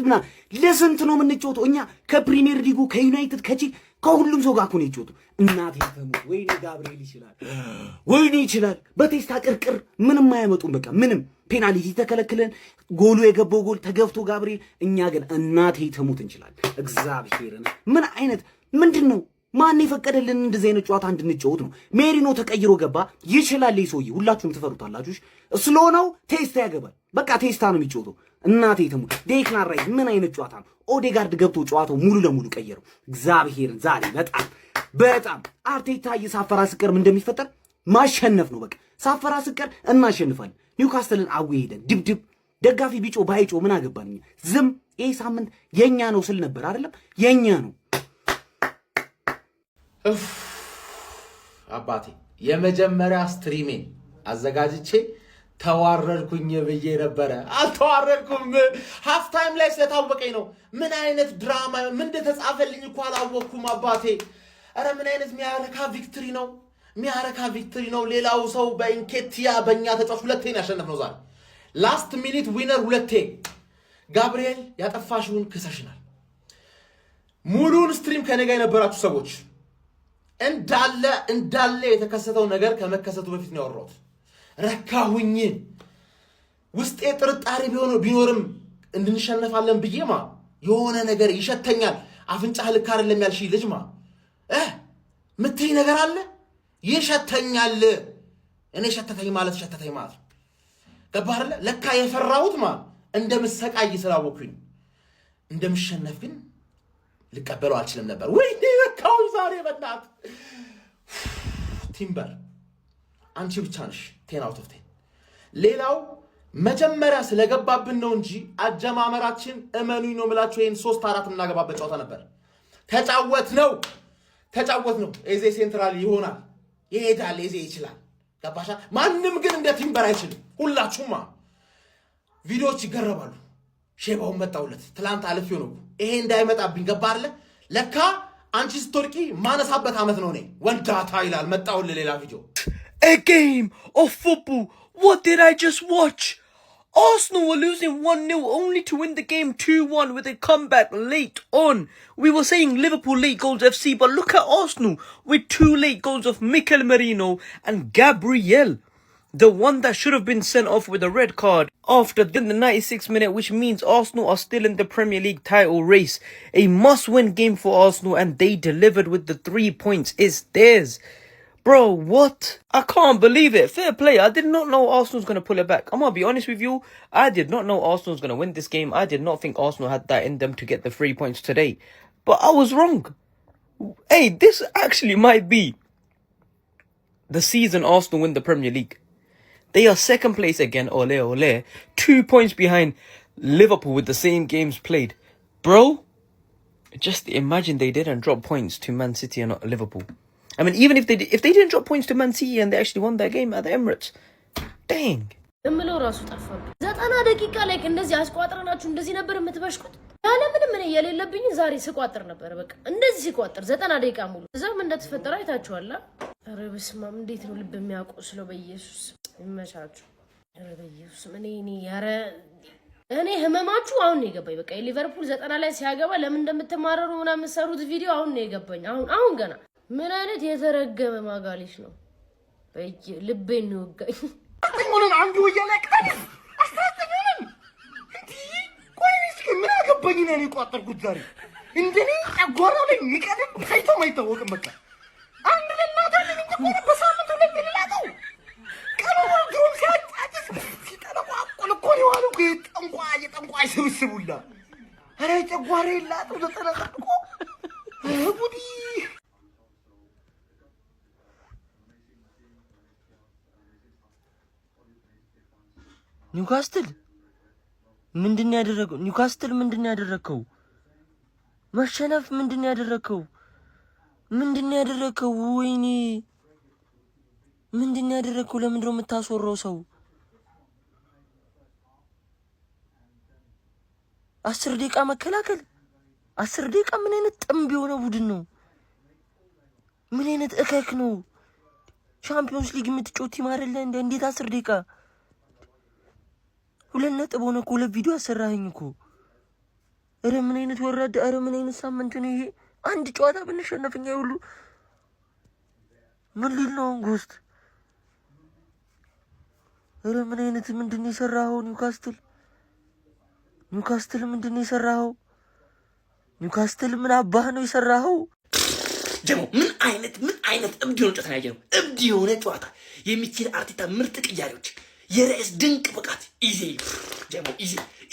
ምና ለስንት ነው የምንጫወተው እኛ ከፕሪሚየር ሊጉ ከዩናይትድ ከሁሉም ሰው ጋር እኮ ነው የጫወቱ እናቴ ተሙት ወይኔ ጋብርኤል ይችላል ወይኔ ይችላል በቴስታ ቅርቅር ምንም አያመጡም በቃ ምንም ፔናልቲ ተከለክለን ጎሉ የገባው ጎል ተገፍቶ ጋብርኤል እኛ ግን እናቴ ተሙት እንችላል እግዚአብሔርን ምን አይነት ምንድነው ማን የፈቀደልን እንደዚህ አይነት ጨዋታ እንድንጫወት ነው ሜሪኖ ተቀይሮ ገባ ይችላል ይሶይ ሁላችሁም ትፈሩታላችሁ ስለሆነው ቴስታ ያገባል በቃ ቴስታ ነው የሚጫወተው እናቴ ተሙት ዴክላን ራይስ ምን አይነት ጨዋታ ነው ኦዴጋርድ ገብቶ ጨዋታው ሙሉ ለሙሉ ቀየረው እግዚአብሔርን ዛሬ በጣም አርቴታ እየሳፈራ ስቀርም እንደሚፈጠር ማሸነፍ ነው በቃ ሳፈራ ስቀር እናሸንፋለን ኒውካስትልን አዌይደን ድብድብ ደጋፊ ቢጮ ባይጮ ምን አገባን ዝም ይሄ ሳምንት የኛ ነው ስል ነበር አይደለም የኛ ነው አባቴ የመጀመሪያ ስትሪሜን አዘጋጅቼ ተዋረድኩኝ ብዬ ነበረ አልተዋረድኩም ሃፍ ታይም ላይ ስለታወቀኝ ነው ምን አይነት ድራማ ምን እንደተጻፈልኝ እንኳን አላወቅኩም አባቴ አረ ምን አይነት ሚያረካ ቪክትሪ ነው ሌላው ሰው በኢንኬቲያ በእኛ ተጫዋች ሁለቴ ያሸነፍነው ዛሬ ላስት ሚኒት ዊነር ሁለቴ ጋብርኤል ያጠፋሽውን ክሰሽናል ሙሉን ስትሪም ከኔ ጋር የነበራችሁ ሰዎች እንዳለ የተከሰተው ነገር ከመከሰቱ በፊት ነው ያወራሁት ረካሁኝ ውስጤ ጥርጣሬ ቢኖርም እንድንሸነፋለን ብዬማ የሆነ ነገር ይሸተኛል አፍንጫህ ልክ አይደለም ያልሽ ልጅማ ምትይ ነገር አለ ይሸተኛል እኔ ሸተተኝ ማለት ገባህ አይደለ ለካ የፈራሁት እንደምሰቃይ ስላወኩኝ እንደምሸነፍ ግን ልቀበለው አልችልም ነበር ወይኔ ረካው ዛሬ በእናት ቲምበር አንቺ ብቻ ነሽ 10 out of 10 ሌላው መጀመሪያ ስለገባብን ነው እንጂ አጀማመራችን እመኑኝ ነው የምላችሁ ይሄን 3-4 እናገባበት ጨዋታ ነበር ተጫወት ነው ኤዜ ሴንትራል ይሆናል ይሄዳል ኤዜ ይችላል ገባሻ ማንንም ግን እንደ ቲምበር አይችልም ሁላችሁማ ቪዲዮዎች ይገረባሉ ሼባውን መጣውለት ትላንት አልፌው ነው ይሄ እንዳይመጣብኝ ገባ አይደለ ለካ አንቺ ስትወርቂ ማነሳበት አመት ነው ነኝ ወንዳታ ይላል መጣውል ሌላ ቪዲዮ A game of football. What did I just watch? Arsenal were losing 1-0 only to win the game 2-1 with a comeback late on. We were saying Liverpool late goals FC, but look at Arsenal with 2 late goals of Mikel Merino and Gabriel. The one that should have been sent off with a red card after the 96th minute, which means Arsenal are still in the Premier League title race. A must-win game for Arsenal, and they delivered with the 3 points. It's theirs. Bro, what? I can't believe it. Fair play. I did not know Arsenal's going to pull it back. I'm going to be honest with you. I did not know Arsenal's going to win this game. I did not think Arsenal had that in them to get the 3 points today. But I was wrong. Hey, this actually might be the season Arsenal win the Premier League. They are second place again, ole ole. 2 points behind Liverpool with the same games played. Bro, just imagine they didn't drop points to Man City and not Liverpool. I mean, even if they didn't drop points to Man City and they actually won that game at the Emirates. Dang. እምለው ራሱ ጠፋብኝ 90 ደቂቃ ላይ እንደዚህ አስቋጥረናችሁ እንደዚህ ነበር የምትበሽኩት ያለ ምንም ምን የሌለብኝ ዛሬ ስቋጥር ነበር በቃ እንደዚህ ስቋጥር 90 ደቂቃ ሙሉ እዛም እንደተፈጠረ አይታችኋል ኧረ በስመ አብ እንዴት ነው ልብ የሚያቆስለው በኢየሱስ ይመቻችሁ ኧረ በኢየሱስ እኔ ህመማችሁ አሁን ነው የገባኝ በቃ ሊቨርፑል 90 ላይ ሲያገባ ለምን እንደምትማረሩ ምናምን ሰሩት ቪዲዮ አሁን ነው የገባኝ አሁን ገና ምን አይነት የተረገመ ማጋሊሽ ነው ልቤን ነው ወጋኝ ምን አንዱ ወያለቀኝ አስተስተኝን እንዴ ቆይስ ምን አገባኝ ነው የቋጠርኩት ዛሬ እንደኔ አጓራው ላይ የሚቀርብ ታይቶ ማይታወቅም በቃ አንድ ለማዳን እንጂ በሳምንት ሁለት ይላቀው ቀኑ ድሮም ሲያጣጥስ ሲጠለቋቁል እኮ ነው አሉ ጠንቋይ ስብስቡላ አረ ጨጓሬ ይላጡ ተጠለቀቁ ጉዲ ኒውካስትል ምንድነው ያደረገው ኒውካስትል ምንድነው ያደረከው መሸነፍ ምንድነው ያደረከው ወይኔ ምንድነው ያደረከው ለምንድነው የምታስወራው ሰው 10 ደቂቃ መከላከል 10 ደቂቃ ምን አይነት ጥምብ የሆነ ቡድን ነው ምን አይነት እከክ ነው ቻምፒዮንስ ሊግ የምትጮት ቲም አይደለ እንዴት 10 ደቂቃ 2 ነጥብ ሆነ እኮ ለቪዲዮ አሰራኸኝ እኮ ኧረ ምን አይነት ወራዳ! ኧረ ምን አይነት ሳምንት ነው ይሄ? አንድ ጨዋታ ብንሸነፍኛ ሁሉ ምን ሊል ነው ጎስት? ኧረ ምን አይነት ምንድን ነው የሰራኸው? ኒውካስትል ምንድን ነው የሰራኸው? ኒውካስትል ምን አባህ ነው የሰራኸው? ጀሞ ምን አይነት እብድ የሆነ ጨዋታ ያየነው? እብድ የሆነ ጨዋታ የሚችል አርቴታ ምርጥ ቅያሬዎች፣ የርዕስ ድንቅ ብቃት። ጀሞ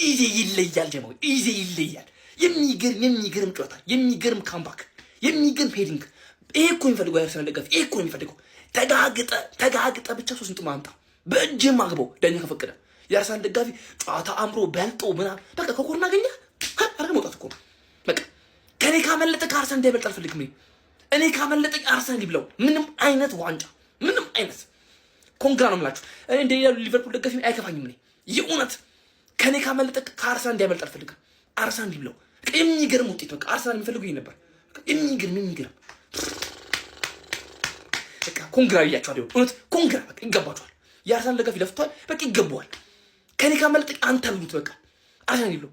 ኢዜ ይለያል። ጀሞ ኢዜ ይለያል። የሚገርም ጨዋታ፣ የሚገርም ካምባክ፣ የሚገርም ሄዲንግ። ይሄ እኮ የሚፈልገው የአርሰናል ደጋፊ፣ ይሄ እኮ የሚፈልገው ተጋግጠ ብቻ 3 ነጥብ ማምጣ በእጅም አግበው ዳኛ ከፈቀደ የአርሰናል ደጋፊ ጨዋታ አምሮ በልጦ ምናምን በቃ ከኮርና አገኘ አረገ መውጣት እኮ በቃ። ከኔ ካመለጠ ከአርሰናል እንዳይበልጥ አልፈልግም። እኔ ካመለጠ አርሰናል ይብለው። ምንም አይነት ዋንጫ፣ ምንም አይነት ኮንግራ ነው የምላችሁ። እኔ እንደ ሊቨርፑል ደጋፊ አይከፋኝም። እኔ የእውነት ከኔ ካመለጠ ከአርሰናል እንዳይበልጥ አልፈልግም። አርሰናል ይብለው። የሚገርም ውጤት በቃ አርሰናል የሚፈልገው ይሄ ነበር። የሚገርም በቃ ኮንግራ ብያችኋለሁ። እውነት ኮንግራ በቃ ይገባችኋል። የአርሰናል ደጋፊ ለፍቷል፣ በቃ ይገባዋል። ከኔ ካመለጠ አንተ ብሉት በቃ አርሰናል ይብለው።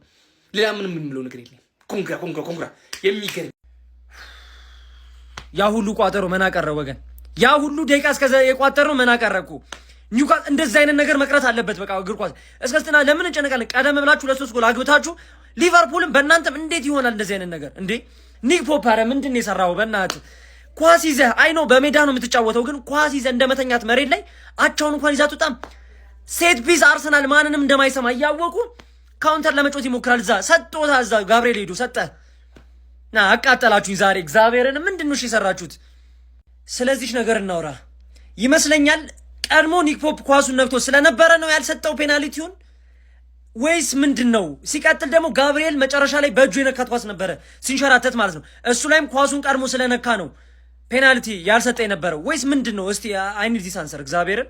ሌላ ምንም የምለው ነገር የለም። ኮንግራ የሚገርም ያ ሁሉ ቋጠሮ መና ቀረ ወገን። ያ ሁሉ ደቂቃ እስከዛ የቋጠረው መና ቀረ እኮ። ኒውካስል እንደዚህ አይነት ነገር መቅረት አለበት። በቃ እግር ኳስ እስከስትና ለምን እንጨነቃለን? ቀደም ብላችሁ 2-3 ጎል አግብታችሁ ሊቨርፑልም በእናንተም እንዴት ይሆናል እንደዚህ አይነት ነገር እንዴ? ኒክ ፖፕ ኧረ ምንድን ነው የሰራው? በእናትህ ኳስ ይዘህ አይኖ በሜዳ ነው የምትጫወተው፣ ግን ኳስ ይዘህ እንደመተኛት መሬት ላይ አቻውን እንኳን ይዛት በጣም ሴት ፒስ አርሰናል ማንንም እንደማይሰማ እያወቁ ካውንተር ለመጮት ይሞክራል። እዛ ሰጥቶታ እዛ ጋብርኤል ሄዱ ሰጠ ና አቃጠላችሁኝ ዛሬ እግዚአብሔርን። ምንድን ነው የሰራችሁት? ስለዚህ ነገር እናውራ ይመስለኛል። ቀድሞ ኒክ ፖፕ ኳሱን ነክቶ ስለነበረ ነው ያልሰጠው ፔናልቲውን ወይስ ምንድን ነው? ሲቀጥል ደግሞ ጋብርኤል መጨረሻ ላይ በእጁ የነካት ኳስ ነበረ ሲንሸራተት ማለት ነው። እሱ ላይም ኳሱን ቀድሞ ስለነካ ነው ፔናልቲ ያልሰጠ የነበረው ወይስ ምንድን ነው? እስቲ አይ ኒድ ዲስ አንሰር እግዚአብሔርን